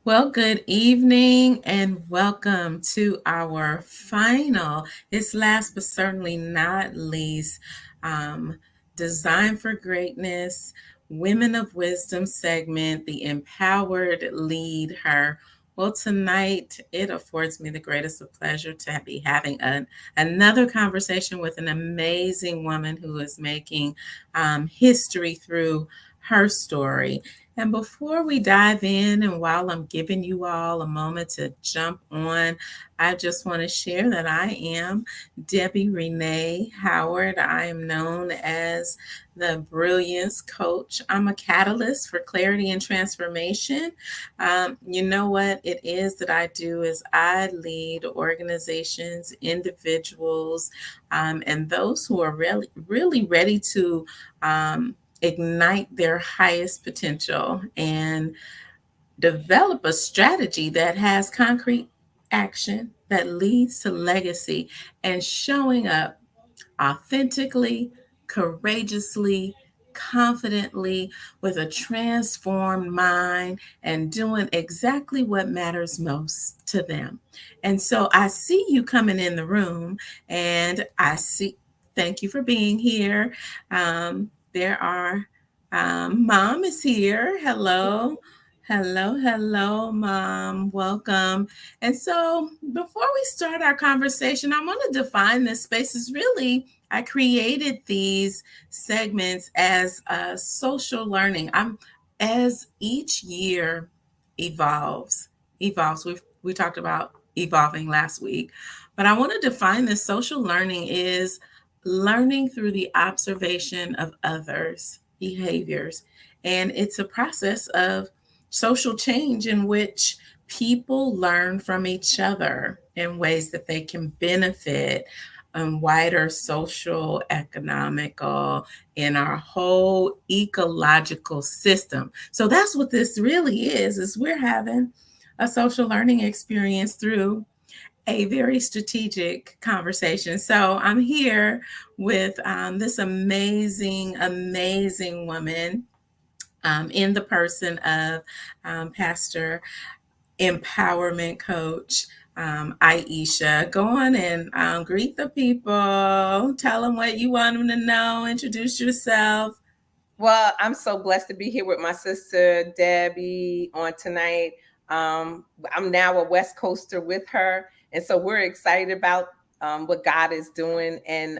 Well, good evening and welcome to our final, it's last but certainly not least, um, Design for Greatness, Women of Wisdom segment, the Empowered Leader. Well, tonight it affords me the greatest of pleasure to be having another conversation with an amazing woman who is making history through her story. And before we dive in, and while I'm giving you all a moment to jump on, I just want to share that I am Debbie Renee Howard. I am known as the Brilliance Coach. I'm a catalyst for clarity and transformation. You know what it is that I do is I lead organizations, individuals, and those who are really ready to ignite their highest potential and develop a strategy that has concrete action that leads to legacy and showing up authentically, courageously, confidently, with a transformed mind, and doing exactly what matters most to them. And so I see you coming in the room, and I see, thank you for being here. There are, Mom is here. Hello. Hello, Mom. Welcome. And so, before we start our conversation, I want to define this space as really, I created these segments as social learning. As each year evolves. We talked about evolving last week, but I want to define this social learning is learning through the observation of others' behaviors, and it's a process of social change in which people learn from each other in ways that they can benefit wider social, economical, in our whole ecological system. So that's what this really is we're having a social learning experience through a very strategic conversation. So I'm here with this amazing woman in the person of Pastor Empowerment Coach Aisha. Go on and greet the people. Tell them what you want them to know. Introduce yourself. Well, I'm so blessed to be here with my sister Debbie on tonight. I'm now a West Coaster with her, and so we're excited about what God is doing, and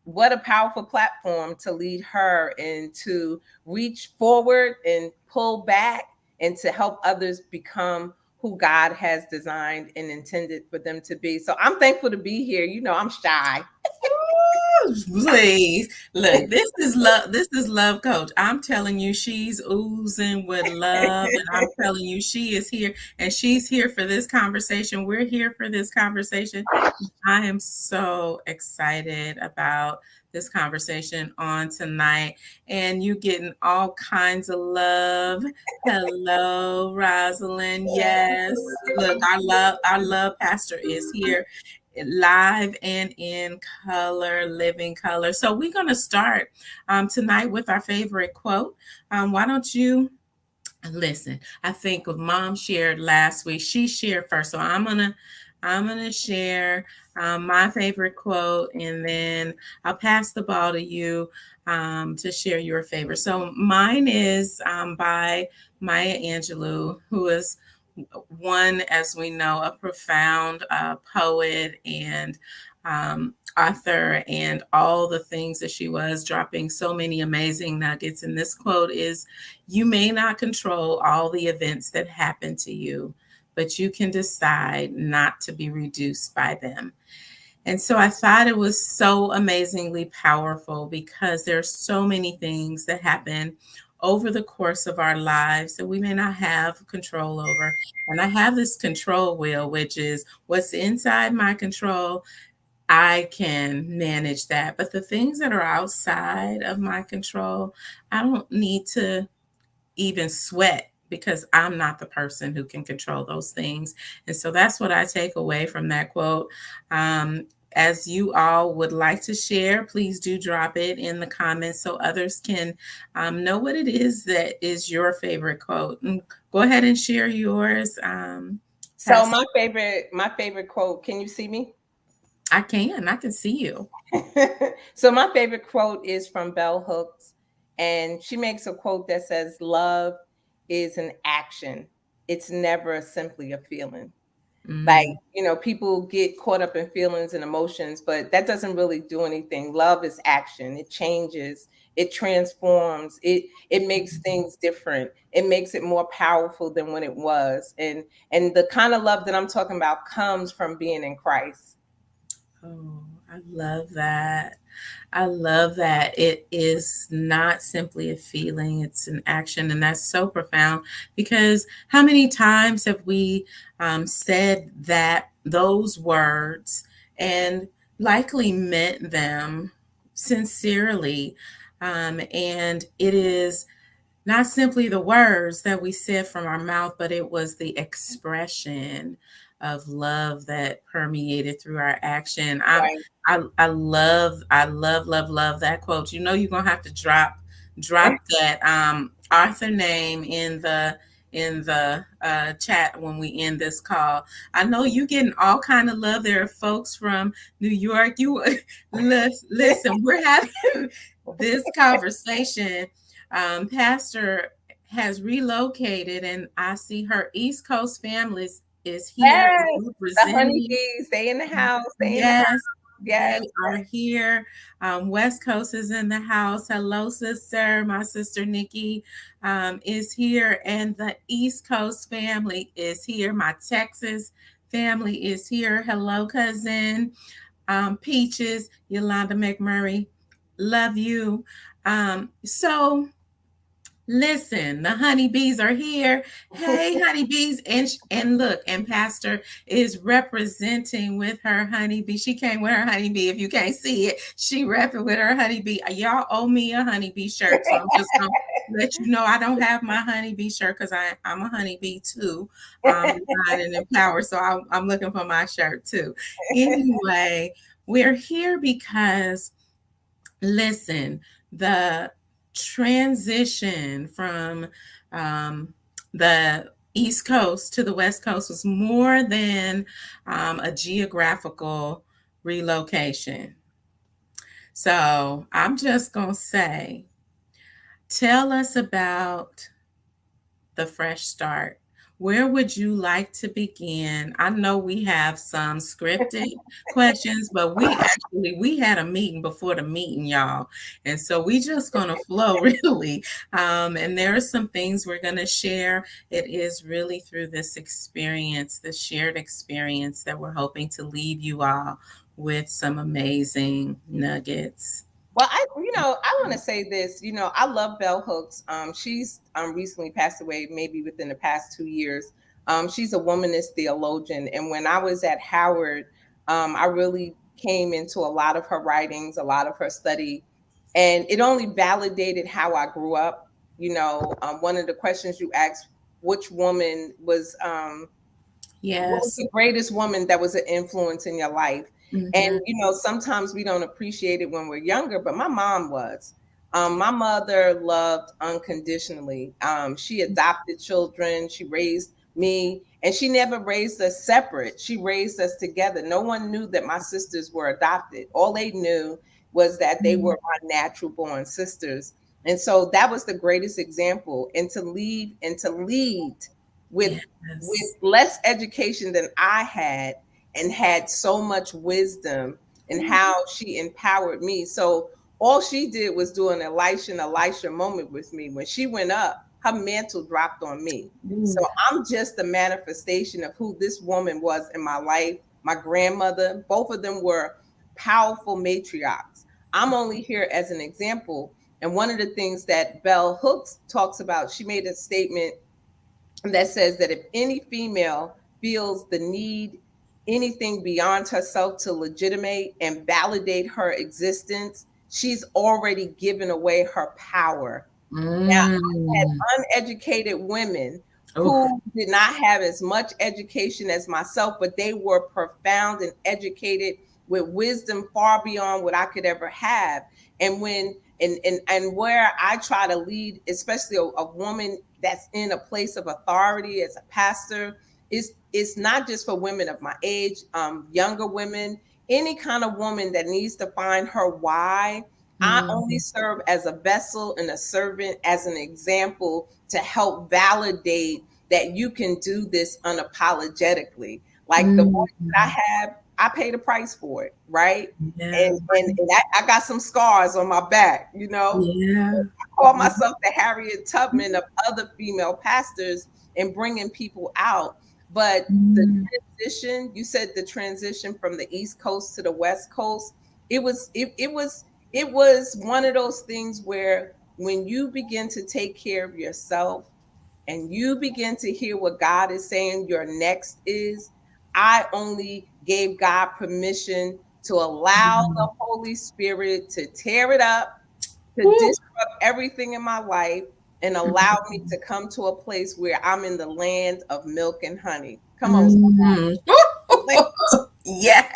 what a powerful platform to lead her and to reach forward and pull back and to help others become who God has designed and intended for them to be. So I'm thankful to be here. You know, I'm shy. Please look, this is love. This is love coach. I'm telling you, she's oozing with love, and I'm telling you, she is here, and she's here for this conversation. We're here for this conversation. I am so excited about this conversation on tonight, and you getting all kinds of love. Hello, Rosalind. Yes, look, our love pastor is here live and in color, living color. So we're going to start tonight with our favorite quote. Why don't you listen? I think what Mom shared last week, she shared first. So I'm gonna share my favorite quote, and then I'll pass the ball to you to share your favorite. So mine is by Maya Angelou, who is one, as we know, a profound poet and author, and all the things that she was, dropping so many amazing nuggets. And this quote is, "You may not control all the events that happen to you, but you can decide not to be reduced by them." And so I thought it was so amazingly powerful because there's so many things that happen over the course of our lives that we may not have control over. And I have this control wheel, which is what's inside my control. I can manage that. But the things that are outside of my control, I don't need to even sweat because I'm not the person who can control those things. And so that's what I take away from that quote. as you all would like to share, please do drop it in the comments so others can know what it is that is your favorite quote. And go ahead and share yours, So Pastor. my favorite quote. Can you see me? I can see you. So my favorite quote is from Bell Hooks, and she makes a quote that says, "Love is an action. It's never simply a feeling." Like, Mm. people get caught up in feelings and emotions, but that doesn't really do anything. Love is action. It changes, it transforms, it makes things different. It makes it more powerful than when it was. And the kind of love that I'm talking about comes from being in Christ. Oh, I love that. I love that. It is not simply a feeling, it's an action. And that's so profound because how many times have we said those words and likely meant them sincerely? And it is not simply the words that we said from our mouth, but it was the expression of love that permeated through our action. Right. I love that quote. You know, you're gonna have to drop that author name in the chat when we end this call. I know you getting all kind of love. There are folks from New York. You listen. We're having this conversation. Pastor has relocated, and I see her East Coast family is here Yes, the representing. honeybees, stay in the house, stay in the house. Yes, they Yes. are here. West Coast is in the house. Hello, sister. My sister Nikki is here, and the East Coast family is here. My Texas family is here. Hello, cousin. Peaches, Yolanda McMurray. Love you. So listen, the honeybees are here. Hey, honeybees, and look, and Pastor is representing with her honeybee. She came with her honeybee. If you can't see it, she repping with her honeybee. Y'all owe me a honeybee shirt, so I'm just gonna let you know I don't have my honeybee shirt because I'm a honeybee too. Designed and empowered, so I'm looking for my shirt too. Anyway, we're here because listen, the transition from the East Coast to the West Coast was more than a geographical relocation. So I'm just going to say, tell us about the fresh start. Where would you like to begin? I know we have some scripted questions, but we had a meeting before the meeting, y'all, and so we just gonna flow really. And there are some things we're gonna share. It is really through this experience, the shared experience, that we're hoping to leave you all with some amazing nuggets. Well, I want to say this. I love Bell Hooks. She's recently passed away, maybe within the past 2 years. She's a womanist theologian, and when I was at Howard, I really came into a lot of her writings, a lot of her study, and it only validated how I grew up. One of the questions you asked, which woman was what was Yes. the greatest woman that was an influence in your life? And Mhm. sometimes we don't appreciate it when we're younger, but my mom was. My mother loved unconditionally. She adopted children, she raised me, and she never raised us separate. She raised us together. No one knew that my sisters were adopted. All they knew was that they were my natural born sisters. And so that was the greatest example. And to lead with Yes. less education than I had, and had so much wisdom in how she empowered me. So all she did was do an Elisha moment with me. When she went up, her mantle dropped on me. So Ooh. I'm just the manifestation of who this woman was in my life. My grandmother, both of them were powerful matriarchs. I'm only here as an example. And one of the things that Bell Hooks talks about, she made a statement that says that if any female feels the need anything beyond herself to legitimate and validate her existence, she's already given away her power. Now, I Mm. had uneducated women Oh, who did not have as much education as myself, but they were profound and educated with wisdom far beyond what I could ever have. And when and where I try to lead, especially a woman that's in a place of authority as a pastor, it's not just for women of my age, younger women, any kind of woman that needs to find her why. I only Mm, serve as a vessel and a servant, as an example, to help validate that you can do this unapologetically. Like the mm, voice that I have, I paid a price for it, right? yeah, And I got some scars on my back, you know. yeah, I call myself the Harriet Tubman of other female pastors and bringing people out. But the mm, transition, you said the transition from the East Coast to the West Coast, it was one of those things where when you begin to take care of yourself and you begin to hear what God is saying your next is, I only gave God permission to allow the mm. Holy Spirit to tear it up, to Woo. disrupt everything in my life, and allow me to come to a place where I'm in the land of milk and honey. Come on. Mhm. Yes.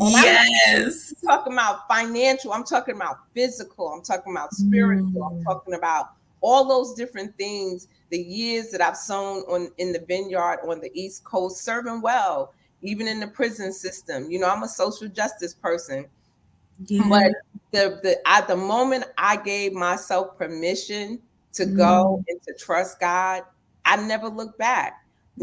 And I'm not Yes. talking about financial, I'm talking about physical, I'm talking about spiritual, I'm Mm. talking about all those different things. The years that I've sown on in the vineyard on the East Coast, serving well, even in the prison system. You know, I'm a social justice person. Yeah. But at the moment I gave myself permission to go Mm. and to trust God, I never looked back.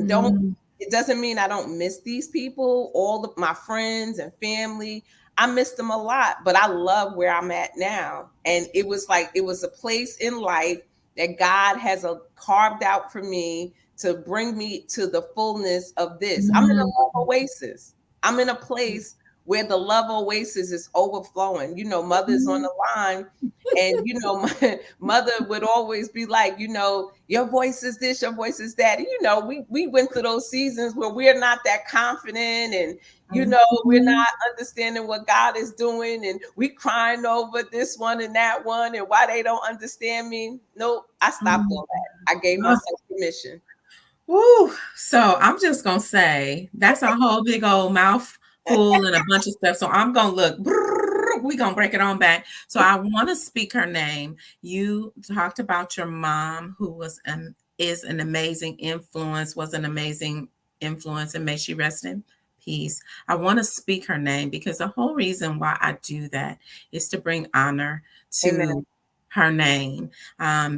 Don't Mm. It doesn't mean I don't miss these people, all of my friends and family. I miss them a lot, but I love where I'm at now. And it was like it was a place in life that God has carved out for me to bring me to the fullness of this. I'm in a Mm. love oasis. I'm in a place where the love oasis is overflowing. You know, mother's on the line, and you know, my mother would always be like, you know, your voice is this, your voice is that. And, you know, we went through those seasons where we're not that confident, and you know, we're Mhm. not understanding what God is doing, and we crying over this one and that one, and why they don't understand me. Nope, I stopped Mm. all that. I gave myself permission. Woo. So I'm just gonna say that's a whole big old mouthful and a bunch of stuff. So I'm gonna look. We're gonna break it on back. So I want to speak her name. You talked about your mom, who is an amazing influence, was an amazing influence, and may she rest in peace. I want to speak her name because the whole reason why I do that is to bring honor Amen. to her name.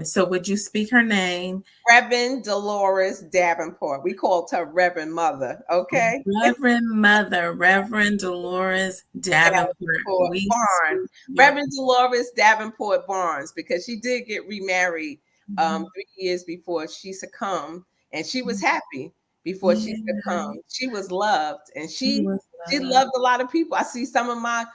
So would you speak her name? Reverend Dolores Davenport. We called her Reverend Mother. Okay. Reverend Mother, Reverend Dolores Davenport, Davenport we Barnes, speak your Reverend Dolores Davenport Barnes, because she did get remarried Mhm. 3 years before she succumbed, and she was happy before she Yeah, succumbed. She was loved, and she was she loved. loved a lot of people. I see some of my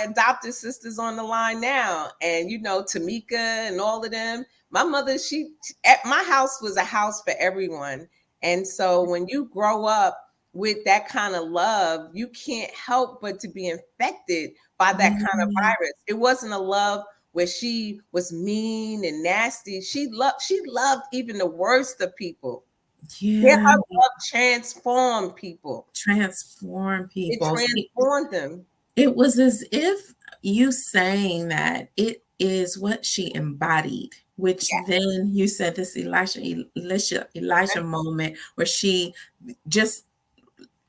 adopted sisters on the line now, and you know Tamika and all of them. My mother, she at my house was a house for everyone, and so when you grow up with that kind of love, you can't help but to be infected by that kind of Yeah, virus. It wasn't a love where she was mean and nasty. She loved even the worst of people. Yeah, yeah, her love transformed people. transform It people. See, transformed them. it was as if you saying that it is what she embodied, which then you said this Elisha moment where she just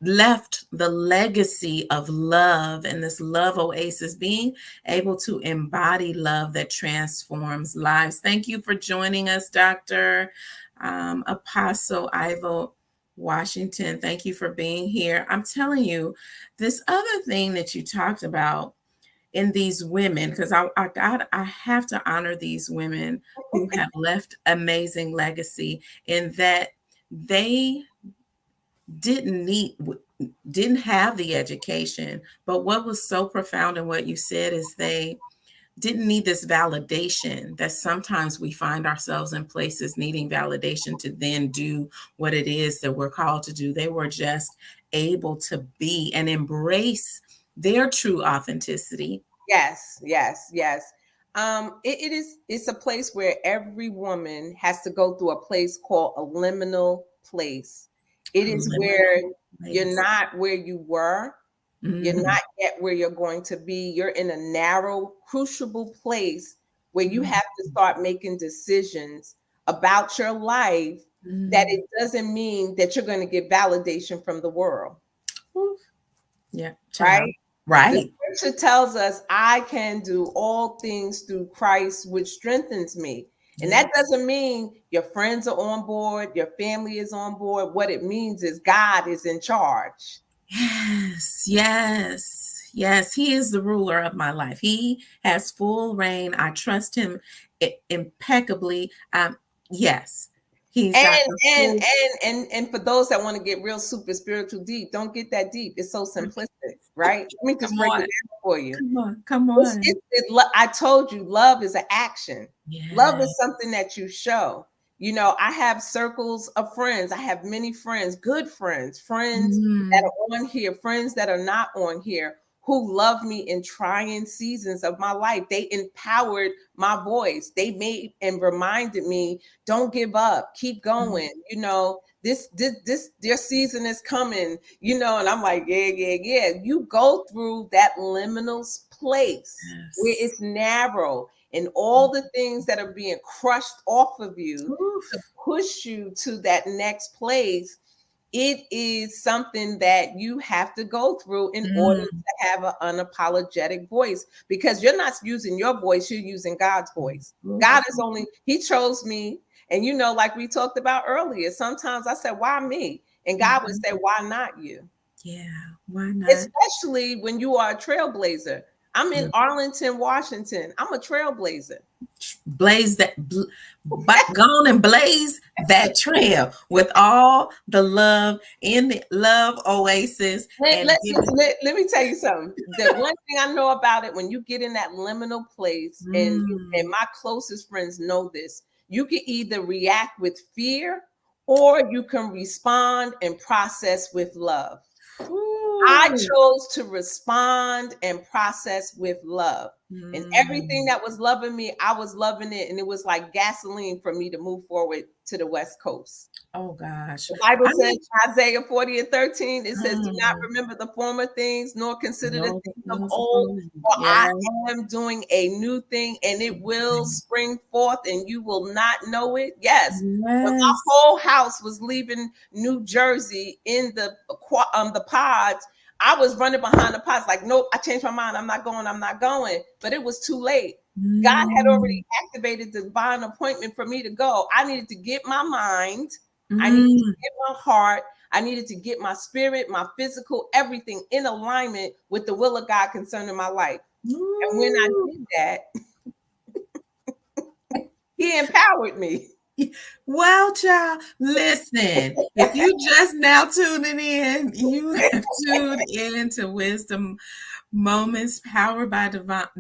left the legacy of love and this love oasis, being able to embody love that transforms lives. Thank you for joining us, Dr. Apostle Ivo Washington. Thank you for being here. I'm telling you, this other thing that you talked about in these women, because I have to honor these women who have left amazing legacy in that they didn't need didn't have the education, but what was so profound in what you said is they didn't need this validation that sometimes we find ourselves in places needing validation to then do what it is that we're called to do. They were just able to be and embrace their true authenticity. Yes, yes, yes. It's a place where every woman has to go through a place called a liminal place. It A is where liminal you're place. not where you were, You're Mm-hmm. not yet where you're going to be. You're in a narrow, crucible place where you have to start making decisions about your life, that Mm-hmm. it doesn't mean that you're going to get validation from the world, Yeah, right? child. The Right. scripture tells us, I can do all things through Christ, which strengthens me. And Yeah. that doesn't mean your friends are on board, your family is on board. What it means is God is in charge. Yes, yes, yes. He is the ruler of my life. He has full reign. I trust him impeccably. Yes, he's And got the and full. and for those that want to get real super spiritual deep, don't get that deep. It's so simplistic, right? Let me just Come break it on, down for you. come on, come on. I told you, love is an action. Love Yeah. is something that you show. You know, I have circles of friends. I have many friends, good friends, friends that Mm, are on here, friends that are not on here, who love me in trying seasons of my life. They empowered my voice. They made and reminded me, don't give up, keep mm, going. You know, this their season is coming, you know, and I'm like, yeah, yeah, yeah. You go through that liminal place where yes. it's narrow and all the things that are being crushed off of you to Oof. push you to that next place. It is something that you have to go through in order Mm, to have an unapologetic voice, because you're not using your voice, you're using God's voice. God oof. is only, He chose me. And you know, like we talked about earlier, sometimes I said, why me? And God would Mhm. say, why not you? Yeah, why not? Especially when you are a trailblazer. I'm in Yeah. Arlington, Washington. I'm a trailblazer. Blaze that, but go on and blaze that trail with all the love in the love oasis and give it. Let me tell you something. The one thing I know about it, when you get in that liminal place, and Mm. my closest friends know this, you can either react with fear or you can respond and process with love. I Ooh. chose to respond and process with love. And everything Mm. that was loving me, I was loving it. And it was like gasoline for me to move forward to the West Coast. Oh gosh. The Bible I says, mean, Isaiah 40 and 13, it says, do not mm, remember the former things, nor consider the no, things of things of old, old. for Yeah. I am doing a new thing, and it will spring forth, and you will not know it. Yes. When my Yes. whole house was leaving New Jersey in the pods, I was running behind the pods, like, nope, I changed my mind. I'm not going, I'm not going. But it was too late. God had Mm. already activated the divine appointment for me to go. I needed to get my mind. I needed to Mm. get my heart. I needed to get my spirit, my physical, everything in alignment with the will of God concerning my life. And when I Ooh. did that, He empowered me. Well, child, listen, if you just now tuning in, you have tuned in to Wisdom Moments powered by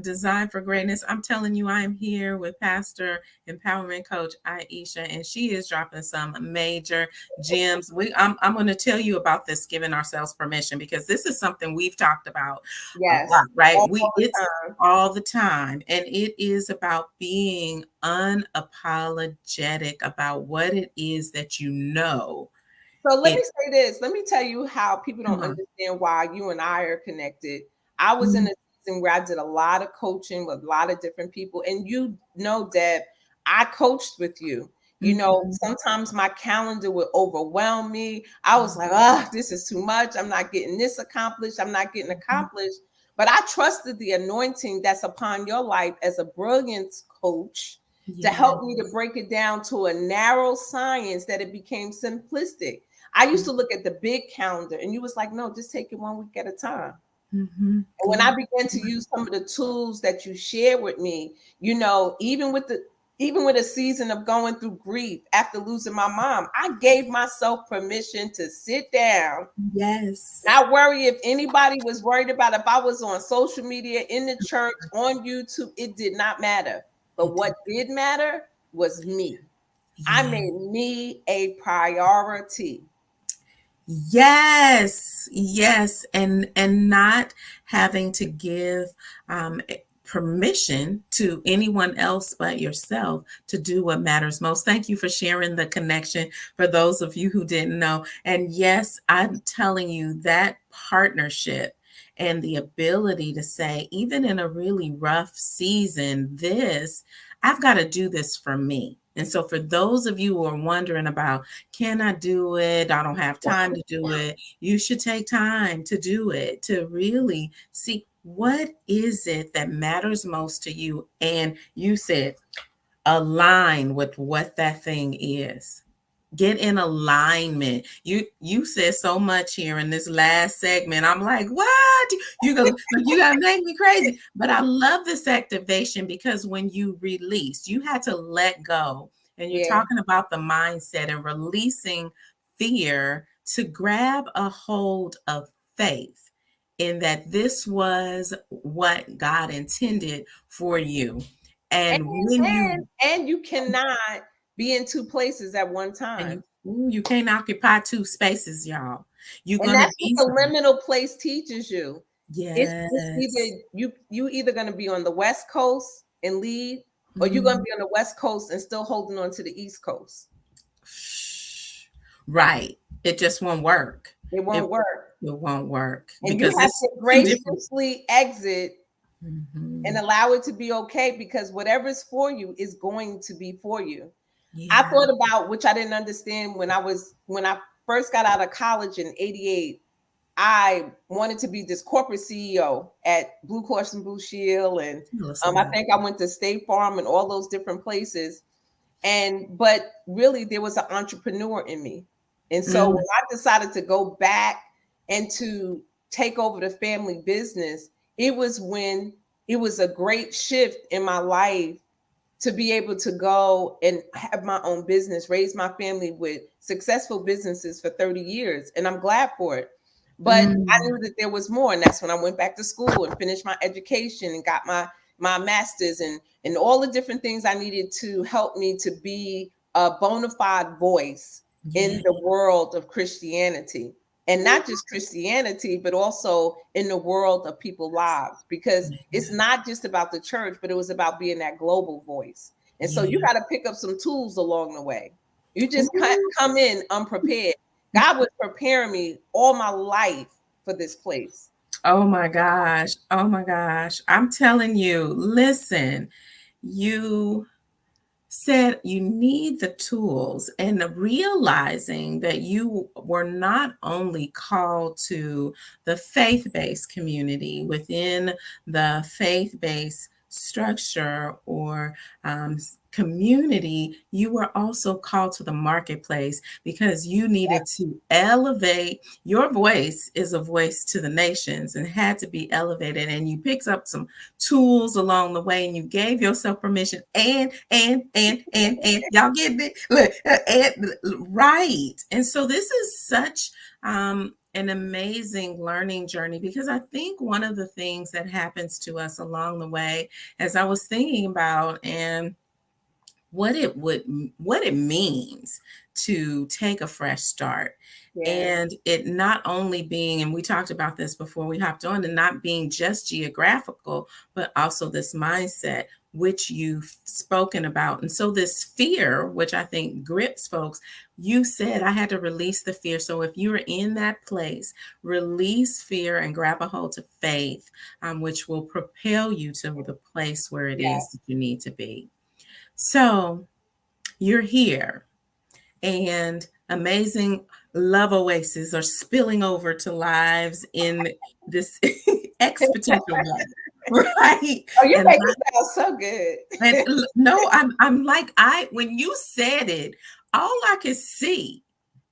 Design for Greatness. I'm telling you, I am here with Pastor Empowerment Coach Aisha, and she is dropping some major gems. I'm going to tell you about this, giving ourselves permission, because this is something we've talked about a Yes, lot, right? all the It's time. all the time, and it is about being unapologetic about what it is that you know. So let me It say this. Let me tell you how people Come don't on. understand why you and I are connected. I was in Mm, a season where I did a lot of coaching with a lot of different people. And you know, Deb, I coached with you. You know, mhm, sometimes my calendar would overwhelm me. I was like, mhm, oh, this is too much. I'm not getting this accomplished. I'm not getting mhm. accomplished. But I trusted the anointing that's upon your life as a brilliance coach to Yeah. help me to break it down to a narrow science that it became simplistic. I used to look at the big calendar and you was like, no, just take it 1 week at a time. Mhm. And when I Yeah. began to use some of the tools that you shared with me, you know, even with a season of going through grief after losing my mom, I gave myself permission to sit down, Yes. not worry if anybody was worried about if I was on social media, in the church, on YouTube. It did not matter. But It what did. did matter was me. I Yeah. made me a priority. Yes. Yes. And not having to give permission to anyone else but yourself to do what matters most. Thank you for sharing the connection for those of you who didn't know. And yes, I'm telling you that partnership and the ability to say, even in a really rough season, I've got to do this for me. And so, for those of you who are wondering about, can I do it? I don't have time to do it. You should take time to do it, to really see what is it that matters most to you. And you said, align with what that thing is. Get in alignment. You said so much here in this last segment. I'm like, what? You gotta make me crazy. But I love this activation because when you release, you had to let go. And you're Yeah. talking about the mindset and releasing fear to grab a hold of faith in that this was what God intended for you. And, And when you and you cannot be in two places at one and time. you can't occupy two spaces, y'all. You're And gonna that's what be the liminal place teaches you. It's yes. either you either going to be on the West Coast and lead, or you're going to Mhm. be on the West Coast and still holding on to the East Coast. Right. It just won't work. It It won't work. it won't work And you because have it's to two different. graciously exit and Mhm. allow it to be okay, because whatever's for you is going to be for you. I Yeah. thought about, which I didn't understand when I first got out of college in 88. I wanted to be this corporate CEO at Blue Cross and Blue Shield, and Tell us I about it. think I went to State Farm and all those different places. But really, there was an entrepreneur in me, and so Mm, when I decided to go back and to take over the family business, it was when it was a great shift in my life to be able to go and have my own business, raise my family with successful businesses for 30 years. And I'm glad for it. But I mm, knew that there was more. And that's when I went back to school and finished my education and got my master's and all the different things I needed to help me to be a bona fide voice yeah. in the world of Christianity. And not just Christianity, but also in the world of people's lives, because it's not just about the church, but it was about being that global voice. And so you Yeah. got to pick up some tools along the way. You just can't Ooh. come in unprepared. God was preparing me all my life for this place. Oh my gosh. Oh my gosh. I'm telling you, listen, you said you need the tools, and realizing that you were not only called to the faith-based community within the faith-based structure or community, you were also called to the marketplace because you needed to elevate. Your voice is a voice to the nations and had to be elevated, and you picked up some tools along the way, and you gave yourself permission. And y'all get it? Look, right. And so this is such an amazing learning journey, because I think one of the things that happens to us along the way, as I was thinking about and what it means to take a fresh start, Yes. and it not only being, and we talked about this before we hopped on, and not being just geographical, but also this mindset which you've spoken about. And so this fear, which I think grips folks, you said I had to release the fear. So if you're in that place, release fear and grab a hold of faith, which will propel you to the place where it is Yes. that you need to be. So you're here, and amazing love oases are spilling over to lives in this exponential way, right? Oh, you And make it sound so good. no, I'm like, when you said it, all I could see,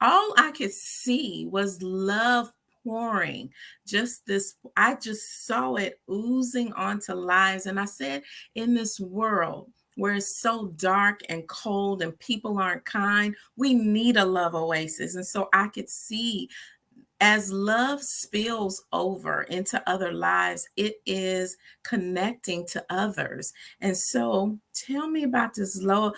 all I could see was love pouring. Just this, I just saw it oozing onto lives. And I said, in this world where it's so dark and cold and people aren't kind, we need a love oasis. And so I could see, as love spills over into other lives, it is connecting to others. And so tell me about this love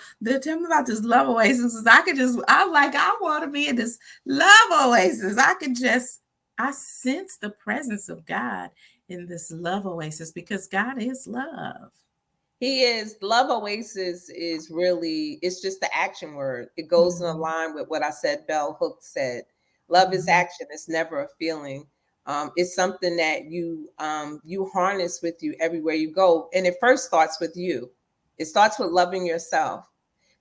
oasis. 'Cause I'm like, I want to be in this love oasis. I sense the presence of God in this love oasis because God is love. He is. Love Oasis is really, it's just the action word. It goes in Mhm, line with what I said, Bell Hooks said. Love is mhm, action, it's never a feeling. It's something that you harness with you everywhere you go, and it first starts with you. It starts with loving yourself.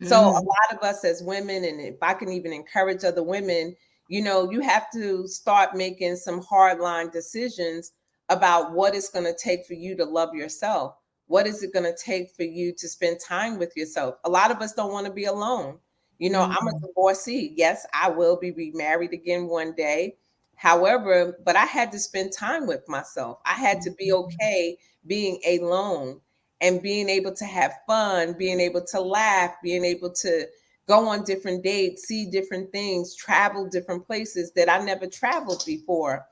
So a Mm, lot of us as women, and if I can even encourage other women, you have to start making some hard line decisions about what it's going to take for you to love yourself. What is it going to take for you to spend time with yourself? A lot of us don't want to be alone. I'm a mm, divorcee. Yes, I will be remarried again one day. However, but I had to spend time with myself. I had to be okay being alone and being able to have fun, being able to laugh, being able to go on different dates, see different things, travel different places that I never traveled before.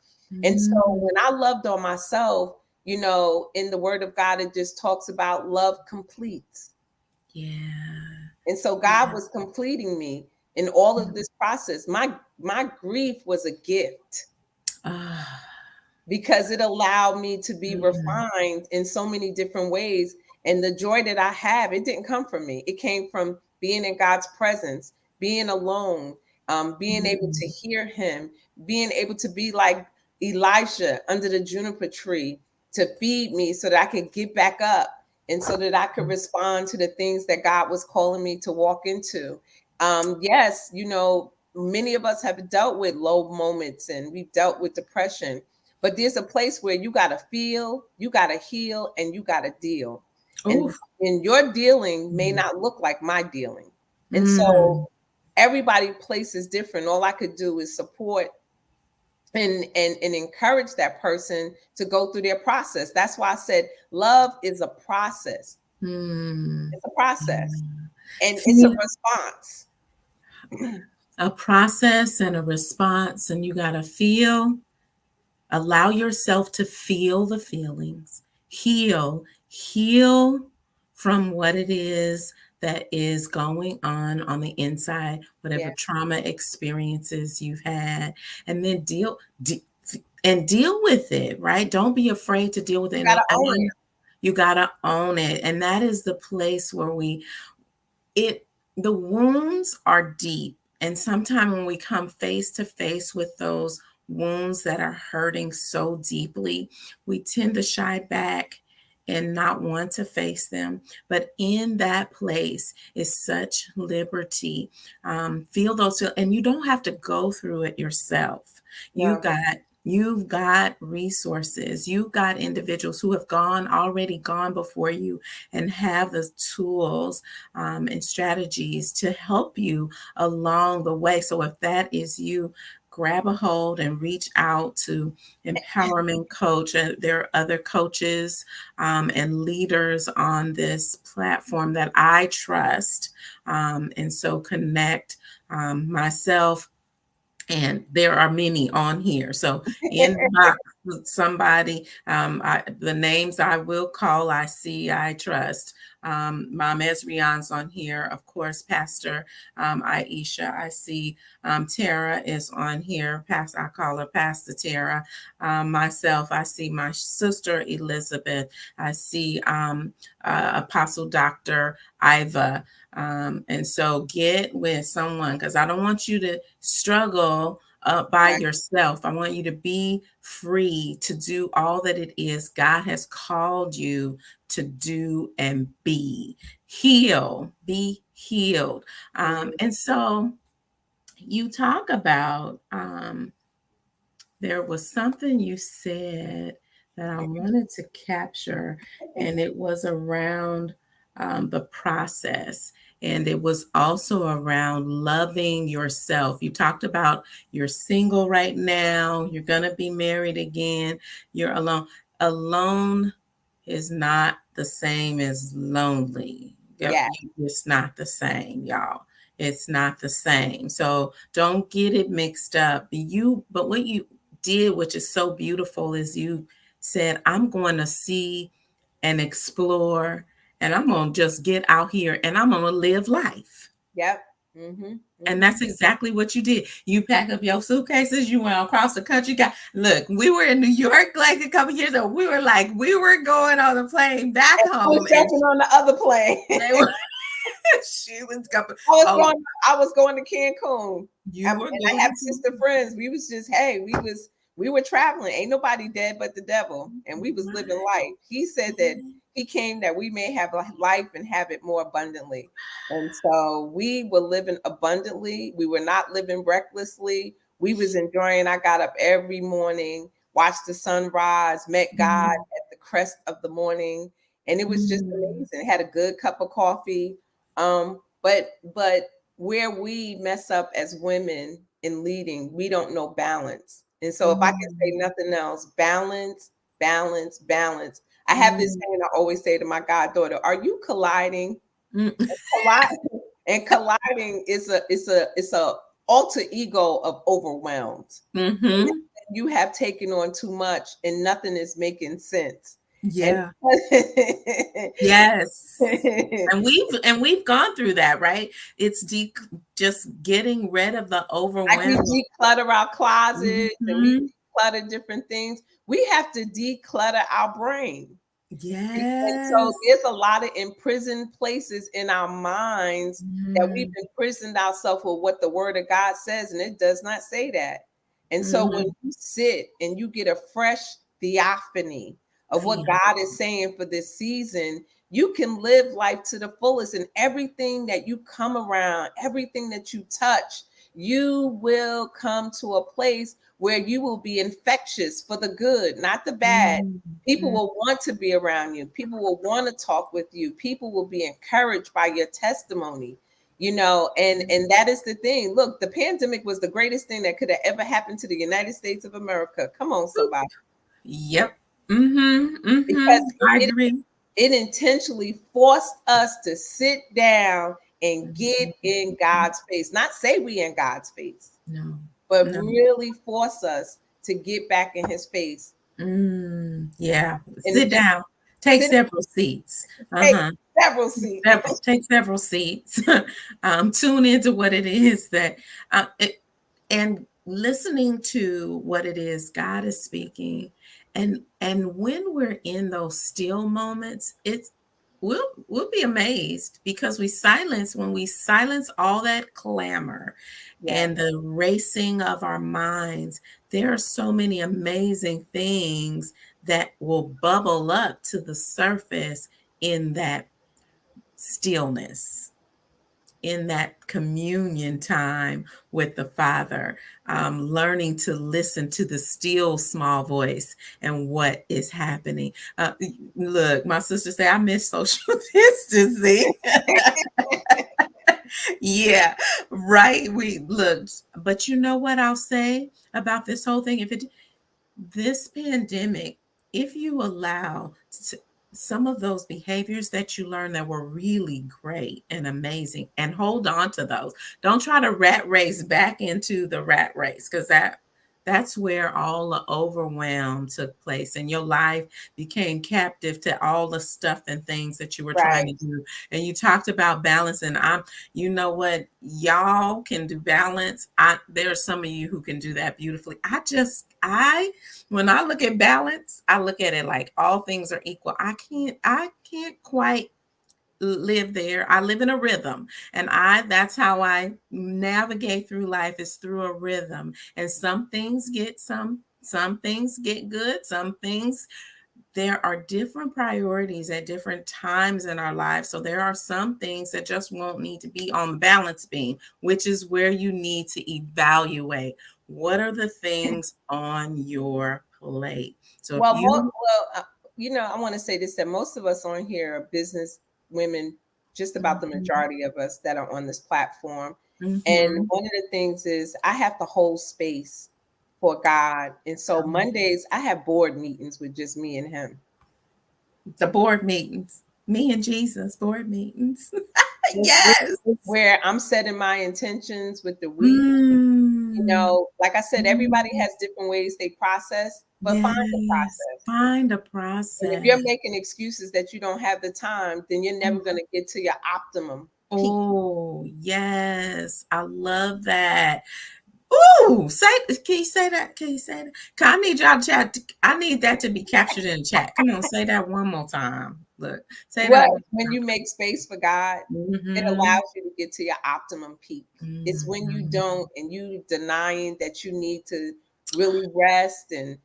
And so mm. when I loved on myself, in the word of God, it just talks about love completes. Yeah. And so God was completing me in all of this process. My grief was a gift Ah, because it allowed me to be mm, refined in so many different ways. And the joy that I have, it didn't come from me. It came from being in God's presence, being alone, being able to mm, hear Him, being able to be like Elijah under the juniper tree to feed me so that I could get back up and so that I could respond to the things that God was calling me to walk into. Yes, many of us have dealt with low moments and we've dealt with depression, but there's a place where you got to feel, you got to heal, and you got to deal. And oof, your dealing may mm, not look like my dealing. And so mm, everybody place is different. All I could do is support and encourage that person to go through their process. That's why I said love is a process. mm. It's a process. Yeah. And it's a See, response. a process and a response, and you got to feel. Allow yourself to feel the feelings, heal from what it is that is going on the inside, Yeah. whatever trauma experiences you've had, and then deal with it, right? Don't be afraid to deal with it. You And gotta own it. you got to own it. And that is the place where it the wounds are deep, and sometimes when we come face to face with those wounds that are hurting so deeply, we tend to shy back and not want to face them. But in that place is such liberty. Feel those and you don't have to go through it yourself. you've No. got You've got resources. You've got individuals who have already gone before you and have the tools and strategies to help you along the way. So if that is you, grab a hold and reach out to Empowerment Coach. There are other coaches and leaders on this platform that I trust. And so connect myself, and there are many on here. So inbox somebody. The names I will call, I see, I trust. Mom Esrion's on here, of course. Pastor Aisha, I see. Tara is on here. I call her Pastor Tara. Myself, I see my sister Elizabeth. I see Apostle Dr. Iva. And so get with someone, because I don't want you to struggle by Right. yourself. I want you to be free to do all that it is God has called you to do and be. Be healed. And so you talk about, there was something you said that I wanted to capture, and it was around the process. And it was also around loving yourself. You talked about you're single right now, you're going to be married again, you're alone. Alone is not the same as lonely. Yep, Yeah. it's not the same, y'all. It's not the same. So don't get it mixed up. But what you did, which is so beautiful, is you said, I'm going to see and explore, and I'm going to just get out here and I'm going to live life. Yep. Mm-hmm. And Mm-hmm. that's exactly what you did. You packed up your suitcases, you went across the country. Look, we were in New York like a couple years ago. We were going on the plane back I was home, and jumping on the other plane. they were, she was coming. I was Oh, going. I was going to Cancun, you were and I have going to, sister friends. We was just, hey, We were traveling. Ain't nobody dead but the devil. And we was living life. He said that he came that we may have life and have it more abundantly. And so we were living abundantly. We were not living recklessly. We was enjoying. I got up every morning, watched the sunrise, met God at the crest of the morning. And it was just amazing. Had a good cup of coffee. But where we mess up as women in leading, we don't know balance. And so if I can say nothing else, balance, balance, balance. I have this thing I always say to my goddaughter, are you colliding? And colliding is a alter ego of overwhelmed. You have taken on too much and nothing is making sense. Yeah. Yes. And we've gone through that, right? It's just getting rid of the Like we overwhelm. declutter our closets and we declutter different things. We have to declutter our brain. And so Yes. there's a lot of imprisoned places in our minds that we've imprisoned ourselves with what the word of God says, and it does not say that. And so when you sit and you get a fresh theophany of what God is saying for this season, you can live life to the fullest, and everything that you come around, everything that you touch, you will come to a place where you will be infectious for the good, not the bad. People will want to be around you. People will want to talk with you. People will be encouraged by your testimony, and that is the thing. Look, the pandemic was the greatest thing that could have ever happened to the United States of America. Come on, somebody. Yep. Because I it, agree. it intentionally forced us to sit down and get in God's face. Not say we in God's face, No. but No. really force us to get back in his face. Yeah. And Sit down. Take sit, several seats. take several seats. Take several seats. Tune into what it is that, and listening to what it is God is speaking, and when we're in those still moments, we'll be amazed because when we silence all that clamor and the racing of our minds, there are so many amazing things that will bubble up to the surface in that stillness, in that communion time with the Father, learning to listen to the still small voice and what is happening. Look, my sister said, I miss social distancing. Yeah, right. We looked, but you know what I'll say about this whole thing? This pandemic, if you allow some of those behaviors that you learned that were really great and amazing, and hold on to those. Don't try to rat race back into the rat race, because that's where all the overwhelm took place and your life became captive to all the stuff and things that you were trying to do. And you talked about balance, and you know what, y'all can do balance. There are some of you who can do that beautifully. When I look at balance, I look at it like all things are equal. I can't quite live there. I live in a rhythm, and that's how I navigate through life, is through a rhythm. And some things get good, some things, there are different priorities at different times in our lives. So there are some things that just won't need to be on the balance beam, which is where you need to evaluate what are the things on your plate. So I want to say this, that most of us on here are business women, just about the majority of us that are on this platform. And one of the things is I have to hold space for God. And so Mondays, I have board meetings with just me and him. The board meetings, me and Jesus board meetings. Yes. Where I'm setting my intentions with the week. Like I said, everybody has different ways they process, but find a process. Find a process. And if you're making excuses that you don't have the time, then you're never going to get to your optimum peak. Oh, yes. I love that. Ooh, can you say that? Can you say that? I need y'all chat. I need that to be captured in the chat. Come on, say that one more time. Look, say that. When you make space for God, it allows you to get to your optimum peak. It's when you don't, and you denying that you need to really rest and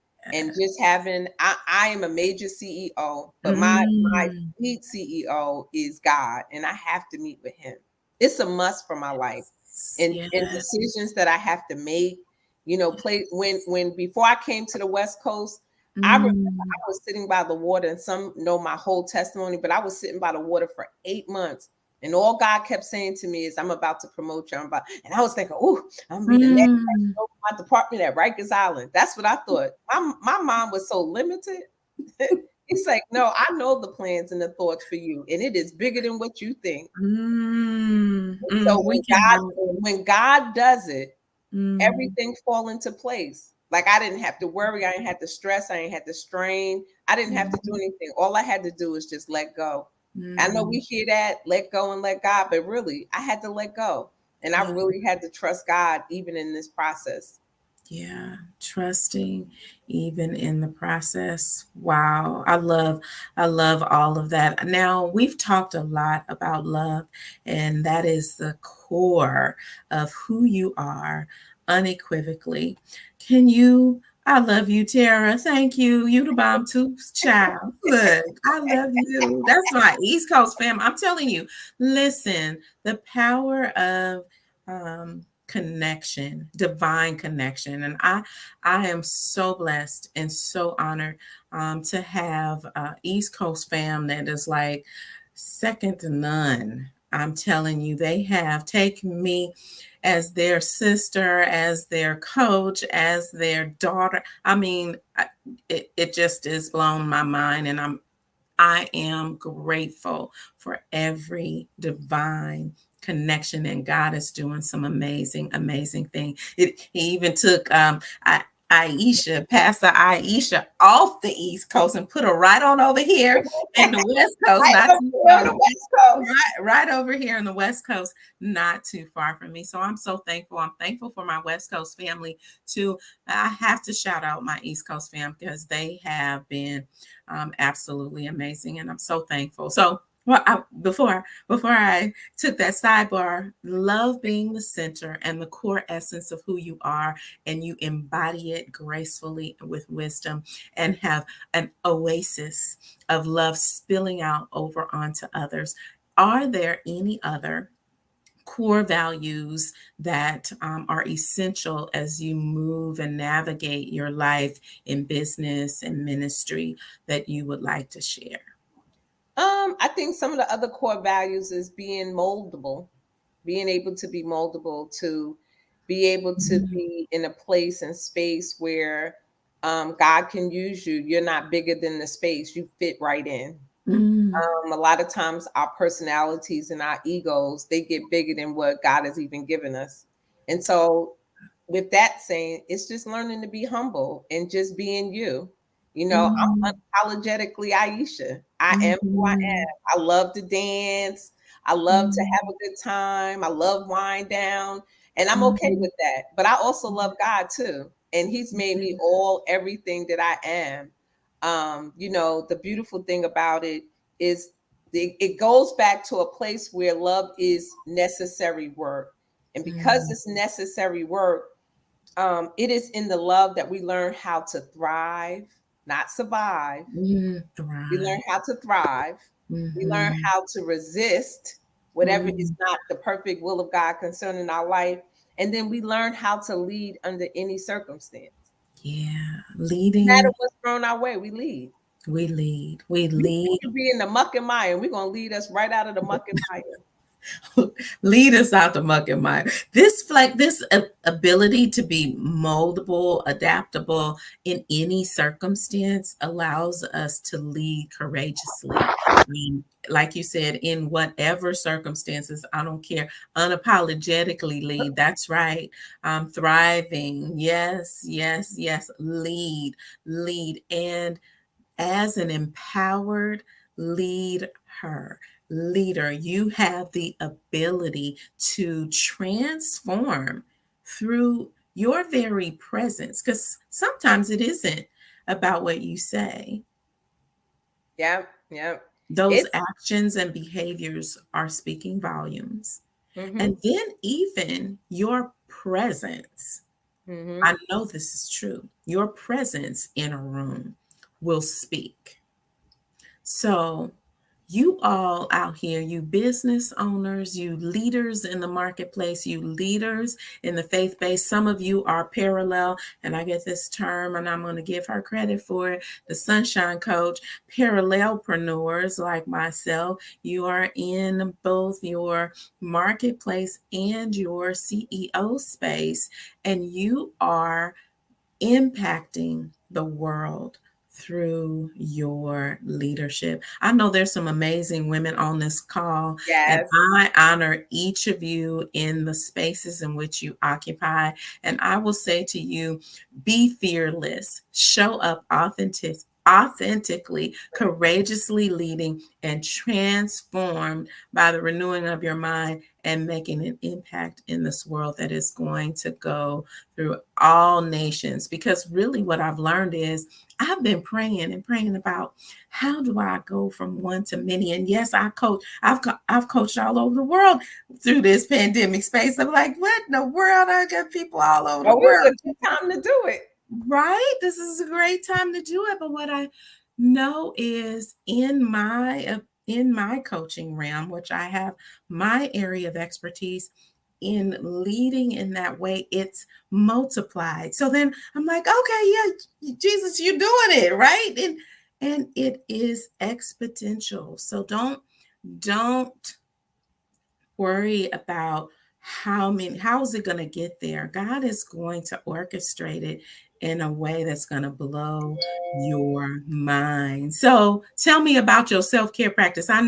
just having I am a major CEO, but my Mm, lead CEO is God, and I have to meet with him. It's a must for my life. And yes. decisions that I have to make, play when before I came to the West Coast, I remember Mm, I was sitting by the water, and some know my whole testimony, but I was sitting by the water for 8 months. And all God kept saying to me is, I'm about to promote you. And I was thinking, oh, I'm gonna be the next mm, over my department at Rikers Island. That's what I thought. My mind was so limited. He's like, no, I know the plans and the thoughts for you, and it is bigger than what you think. So we can know. when God does it, Mm, everything fall into place. Like I didn't have to worry, I didn't have to stress, I didn't have to strain, I didn't have to do mm, anything. All I had to do is just let go. I know we mm, hear that, let go and let God, but really, I had to let go, and I yeah. really had to trust God even in this process. Yeah, trusting even in the process. Wow. I love all of that. Now, we've talked a lot about love, and that is the core of who you are unequivocally. Can you I love you, Tara. Thank you. You the bomb too, child. Look, I love you. That's my East Coast fam. I'm telling you, listen, the power of connection, divine connection. And I am so blessed and so honored to have East Coast fam that is like second to none. I'm telling you, they have taken me as their sister, as their coach, as their daughter. I mean, it just is blown my mind, and I am grateful for every divine connection, and God is doing some amazing, amazing thing. He even took Aisha, Pastor Aisha, off the East Coast and put her right on over here in the West Coast, Right not over too here on far. the West Coast. Right over here in the West Coast, not too far from me. So I'm so thankful. I'm thankful for my West Coast family too. I have to shout out my East Coast fam because they have been absolutely amazing, and I'm so thankful. So, before I took that sidebar, love being the center and the core essence of who you are, and you embody it gracefully with wisdom, and have an oasis of love spilling out over onto others. Are there any other core values that are essential as you move and navigate your life in business and ministry that you would like to share? I think some of the other core values is being moldable, being able to be moldable, to be able to Mm, be in a place and space where God can use you. You're not bigger than the space, you fit right in. mm, A lot of times our personalities and our egos, they get bigger than what God has even given us. And so with that saying, it's just learning to be humble and just being you. I'm mm, unapologetically Aisha. I am who I mhm, am. I love to dance. I love to mm, have a good time. I love wind down. And I'm okay mhm, with that. But I also love God too. And He's made me all everything that I am. The beautiful thing about it is it goes back to a place where love is necessary work. And because mm, it's necessary work, it is in the love that we learn how to thrive, not survive. We learn thrive. how to thrive. We learn Mhm, how to resist whatever is mm, not the perfect will of God concerning our life. And then we learn how to lead under any circumstance. yeah, No matter leading. what's thrown our way, we lead. We lead. We We lead. can be in the muck and mire, and we're going to lead us right out of the muck and mire. Lead us out the muck and mire. This ability to be moldable, adaptable in any circumstance allows us to lead courageously. Like you said, in whatever circumstances, I don't care, unapologetically lead. That's right. Thriving. Yes, yes, yes. Lead. And as an empowered lead her leader, you have the ability to transform through your very presence, because sometimes it isn't about what you say. Yeah, yeah. Those It's actions and behaviors are speaking volumes. hmm And then even your presence. I know this is true. Your presence in a room will speak. So, you all out here, you business owners, you leaders in the marketplace, you leaders in the faith base, some of you are parallel, and I get this term, and I'm going to give her credit for it, the Sunshine Coach, parallelpreneurs like myself. You are in both your marketplace and your CEO space, and you are impacting the world through your leadership. I know there's some amazing women on this call, and Yes. I honor each of you in the spaces in which you occupy. And I will say to you, be fearless, show up authentically, courageously leading, and transformed by the renewing of your mind and making an impact in this world that is going to go through all nations. Because really, what I've learned is I've been praying and praying about how do I go from one to many. And yes, I coach. I've coached all over the world through this pandemic space. I'm like, what in the world? I got people all over the Oh, this is world. a good time to do it. Right? This is a great time to do it. But what I know is in my coaching realm, which I have my area of expertise in leading in that way, it's multiplied. So then I'm like, okay, yeah, Jesus, you're doing it, right? And it is exponential. So don't worry about how is it going to get there. God is going to orchestrate it in a way that's going to blow your mind. So tell me about your self-care practice. I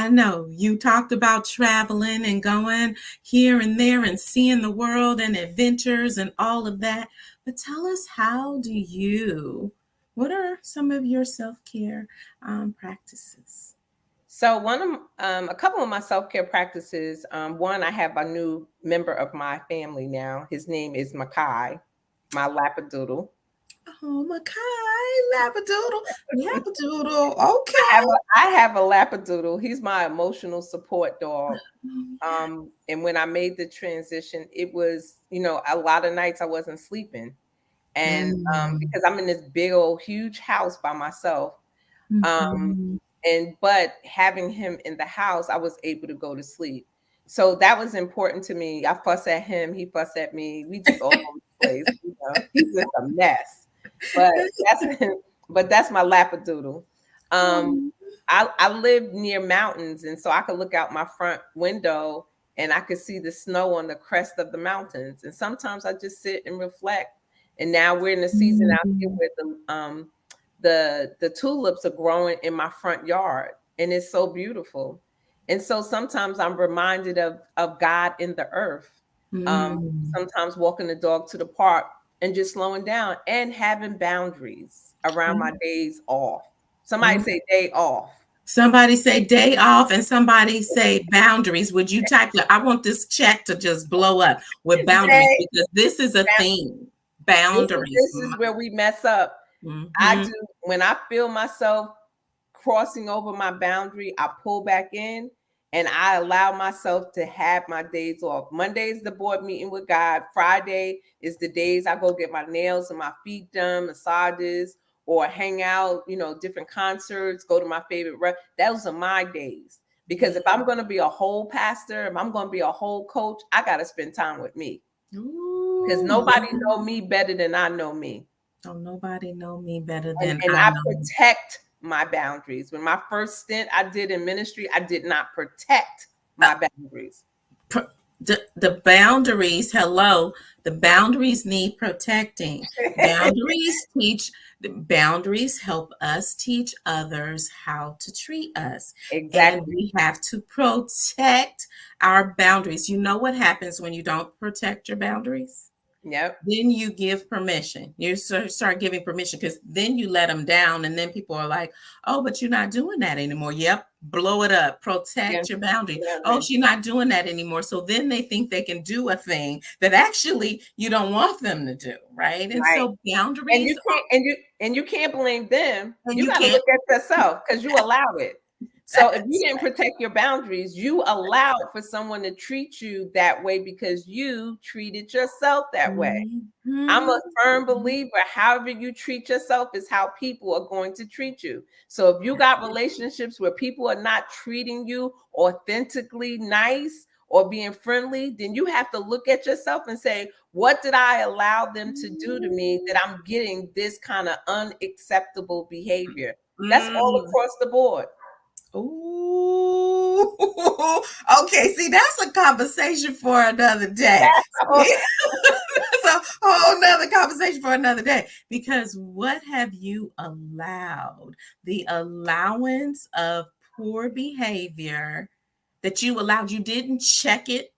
know you talked about traveling and going here and there and seeing the world and adventures and all of that, but tell us, what are some of your self-care practices? So one of a couple of my self-care practices. One, I have a new member of my family now. His name is Makai, my labradoodle. Oh, Makai, Labradoodle. Okay. I have a labradoodle. He's my emotional support dog. And when I made the transition, it was, a lot of nights I wasn't sleeping. And Mm, because I'm in this big old huge house by myself. Um, mhm. but having him in the house, I was able to go to sleep. So that was important to me. I fuss at him, he fuss at me. We just all over the place. He's just a mess. But that's but that's my labradoodle. Um, Oh, I live near mountains, and so I could look out my front window and I could see the snow on the crest of the mountains. And sometimes I just sit and reflect. And now we're in the season out here mm, where the tulips are growing in my front yard, and it's so beautiful. And so sometimes I'm reminded of God in the earth. mm, Sometimes walking the dog to the park and just slowing down and having boundaries around my mm, days off. Somebody mm. say day off. Somebody say day off and somebody say boundaries. Would you type that? I want this chat to just blow up with boundaries Day, because this is a theme. Boundaries. this is where we mess up. I Mm-hmm. do when I feel myself crossing over my boundary, I pull back in and I allow myself to have my days off. Monday is the board meeting with God. Friday is the days I go get my nails and my feet done, massages, or hang out, different concerts, go to my favorite those are my days. Because Yeah. if I'm going to be a whole pastor, if I'm going to be a whole coach, I got to spend time with me. Because Ooh, nobody yeah. know me better than I know me. Don't nobody know me better and, than and I I know. protect my boundaries. When my first stint I did in ministry, I did not protect my boundaries. The boundaries, hello, the boundaries need protecting. Boundaries help us teach others how to treat us, and Exactly. we have to protect our boundaries. You know what happens when you don't protect your boundaries? Yep. Then you give permission. You start giving permission because then you let them down, and then people are like, "Oh, but you're not doing that anymore." Yep, blow it up. Yeah. Protect your boundary. Oh, Boundaries. she's not doing that anymore. So then they think they can do a thing that actually you don't want them to do, right? And Right. so And boundaries, you can't blame them. and You you got to can't. look at yourself because you allow it. So if you didn't protect your boundaries, you allowed for someone to treat you that way because you treated yourself that way. I'm a firm Mhm. believer, however you treat yourself is how people are going to treat you. So if you got relationships where people are not treating you authentically nice or being friendly, then you have to look at yourself and say, what did I allow them to do to me that I'm getting this kind of unacceptable behavior? That's all Mm. across the board. Ooh. Okay, see, that's a conversation for another day. That's all. See, that's a whole nother conversation for another day. Because what have you allowed? The allowance of poor behavior that you allowed, you didn't check it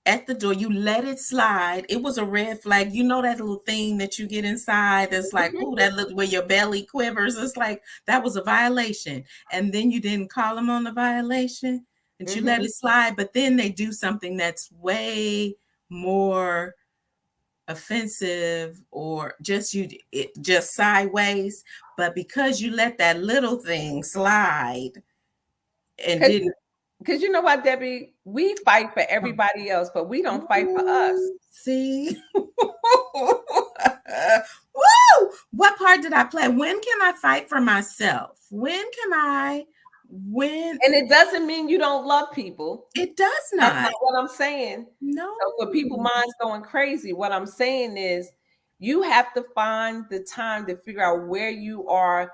at the door, you let it slide. It was a red flag. You know that little thing that you get inside that's like, oh, that little where your belly quivers. It's like that was a violation. And then you didn't call them on the violation and you let Mhm. it slide. But then they do something that's way more offensive or just just sideways. But because you let that little thing slide and didn't. Because you know what, Debbie, we fight for everybody else, but we don't fight for us. Ooh, see? Woo! What part did I play? When can I fight for myself? When And it doesn't mean you don't love people. it does That's not. not what I'm saying. No. So for people minds going crazy, what I'm saying is you have to find the time to figure out where you are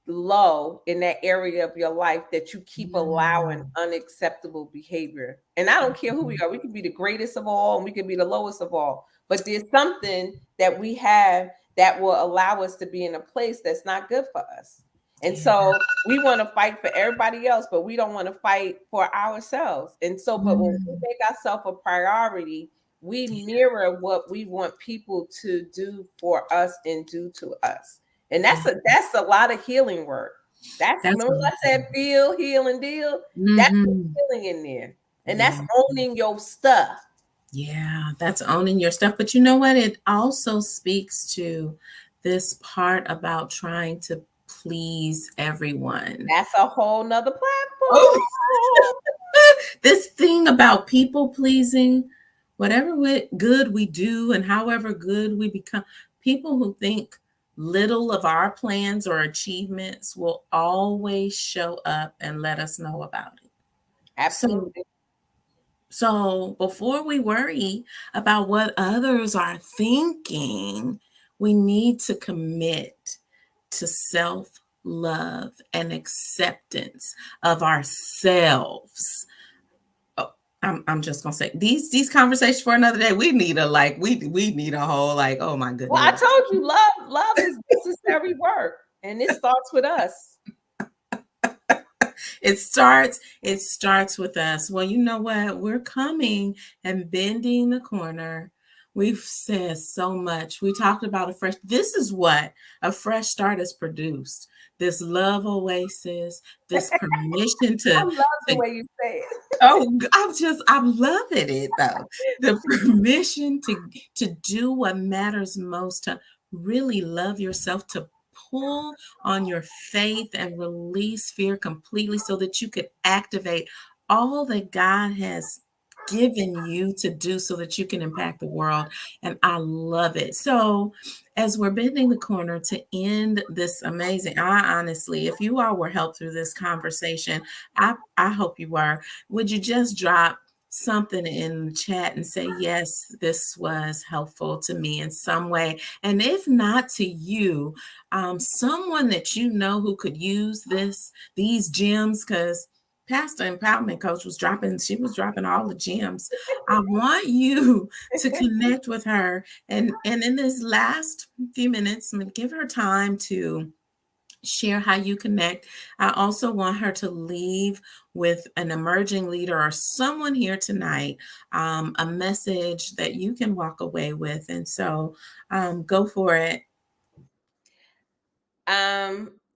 low in that area of your life that you keep allowing Mm. unacceptable behavior. And I don't care who we are. We could be the greatest of all and we could be the lowest of all. But there's something that we have that will allow us to be in a place that's not good for us. And Yeah. so we want to fight for everybody else, but we don't want to fight for ourselves. And so, but when we Mm. make ourselves a priority, we mirror what we want people to do for us and do to us. And Yeah. that's a lot of healing work. That's That's remember what I said feel, heal, and deal. That's mm-hmm. healing in there. And Yeah. that's owning your stuff. Yeah, that's owning your stuff. But you know what? It also speaks to this part about trying to please everyone. That's a whole nother Oh, platform. this thing about people pleasing, whatever good we do and however good we become, people who think little of our plans or achievements will always show up and let us know about it. So Absolutely. So before we worry about what others are thinking, we need to commit to self love and acceptance of ourselves. Oh, I'm just gonna say these conversations for another day. We need a we need a whole like, oh my Well, I goodness. told you love is necessary work. And it starts with us. It starts with us. Well, you know what? We're coming and bending the corner. We've said so much. We talked about this is what a fresh start has produced. This love oasis, this permission I love the to way you say it. oh, I'm loving it though. The permission to do what matters most, to really love yourself, to pull on your faith and release fear completely so that you could activate all that God has given you to do so that you can impact the world. And I love it. So as we're bending the corner to end this amazing, I honestly, if you all were helped through this conversation, I hope you were. Would you just drop something in the chat and say, yes, this was helpful to me in some way? And if not to you, someone that you know who could use these gems, because Pastor Empowerment Coach she was dropping all the gems. I want you to connect with her and in this last few minutes, I'm gonna give her time to share how you connect. I also want her to leave with an emerging leader or someone here tonight, a message that you can walk away with. And so go for it.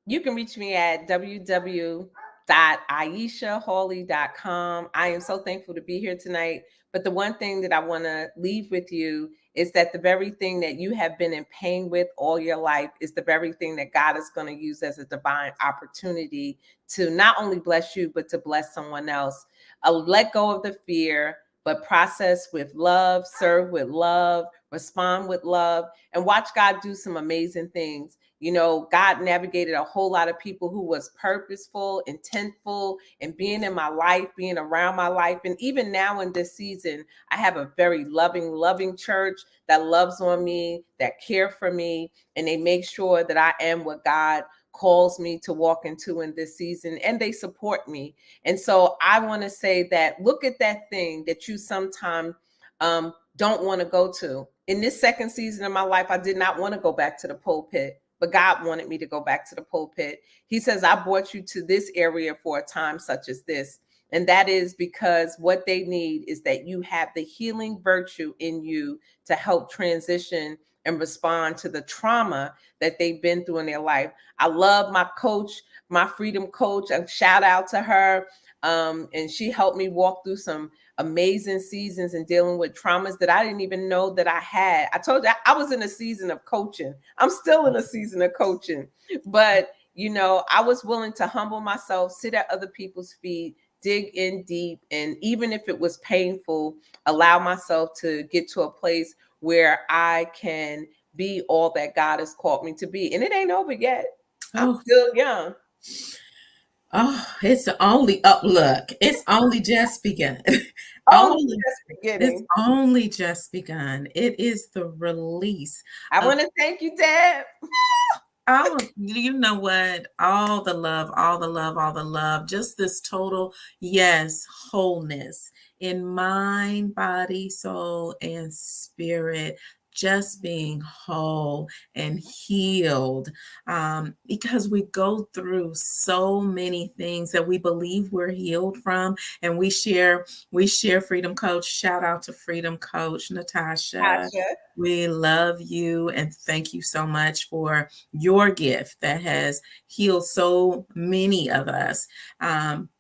You can reach me at www aishahawley.com. I am so thankful to be here tonight. But the one thing that I want to leave with you is that the very thing that you have been in pain with all your life is the very thing that God is going to use as a divine opportunity to not only bless you, but to bless someone else. Let go of the fear, but process with love, serve with love, respond with love, and watch God do some amazing things. You know, God navigated a whole lot of people who was purposeful, intentful, and being in my life, being around my life. And even now in this season, I have a very loving church that loves on me, that care for me, and they make sure that I am what God calls me to walk into in this season, and they support me. And so I want to say that look at that thing that you sometimes don't want to go to. In this second season of my life, I did not want to go back to the pulpit, but God wanted me to go back to the pulpit. He says, I brought you to this area for a time such as this. And that is because what they need is that you have the healing virtue in you to help transition and respond to the trauma that they've been through in their life. I love my coach, my freedom coach, and shout out to her. And she helped me walk through some amazing seasons and dealing with traumas that I didn't even know that I had. I told you I was in a season of coaching. I'm still in a season of coaching, but you know, I was willing to humble myself, sit at other people's feet, dig in deep, and even if it was painful, allow myself to get to a place where I can be all that God has called me to be. And it ain't over yet. I'm Oh, still young. oh, it's only up. Look, it's only just begun. Only only just It's beginning. only just begun. It is the release I of want to thank you, Dad. all, you know what? All the love, all the love, all the love. Just this total, yes, wholeness in mind, body, soul, and spirit. Just being whole and healed, because we go through so many things that we believe we're healed from, and we share Freedom Coach. Shout out to Freedom Coach Natasha. Tasha. We love you and thank you so much for your gift that has healed so many of us. Um,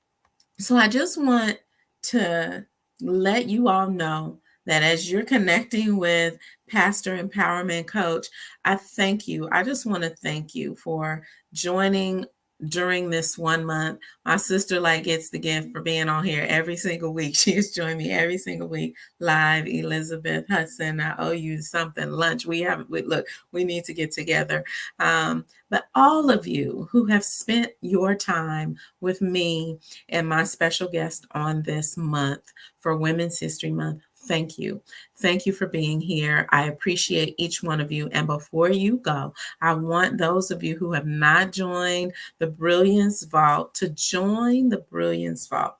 so I just want to let you all know that as you're connecting with Pastor Empowerment Coach, I thank you. I just want to thank you for joining during this 1 month. My sister like gets the gift for being on here every single week. She has joined me every single week live. Elizabeth Hudson, I owe you something. Lunch. Look, we need to get together. But all of you who have spent your time with me and my special guest on this month for Women's History Month, thank you. Thank you for being here. I appreciate each one of you. And before you go, I want those of you who have not joined the Brilliance Vault to join the Brilliance Vault.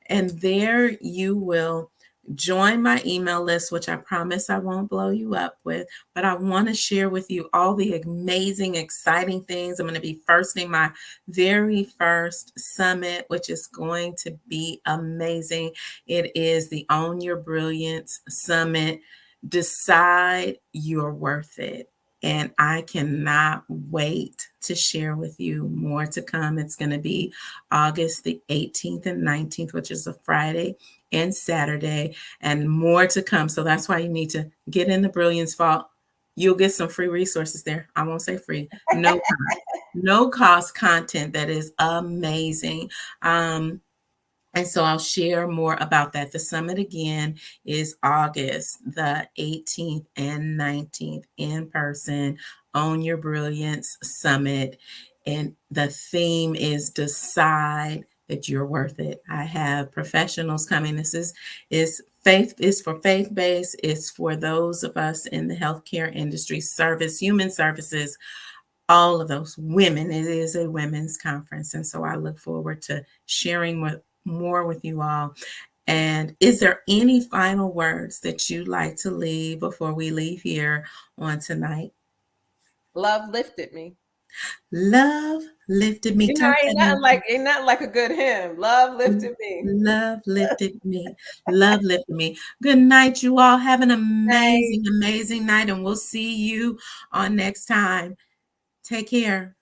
And there you will join my email list, which I promise I won't blow you up with, but I want to share with you all the amazing, exciting things. I'm going to be firsting my very first summit, which is going to be amazing. It is the Own Your Brilliance Summit. Decide you're worth it. And I cannot wait to share with you more to come. It's going to be August the 18th and 19th, which is a Friday and Saturday, and more to come. So that's why you need to get in the Brilliance Vault. You'll get some free resources there. I won't say free, no cost content that is amazing. And so I'll share more about that. The summit again is August the 18th and 19th in person. Own Your Brilliance Summit. And the theme is decide that you're worth it. I have professionals coming. This is faith is for faith-based. It's for those of us in the healthcare industry, service, human services, all of those women. It is a women's conference. And so I look forward to sharing more with you all. And is there any final words that you'd like to leave before we leave here on tonight? Love lifted me. Love lifted me. You know, Tuck that in. ain't nothing like a good hymn. Love lifted me. Love lifted me. Love lifted me. Good night, you all. Have an Night. amazing, amazing night. And we'll see you on next time. Take care.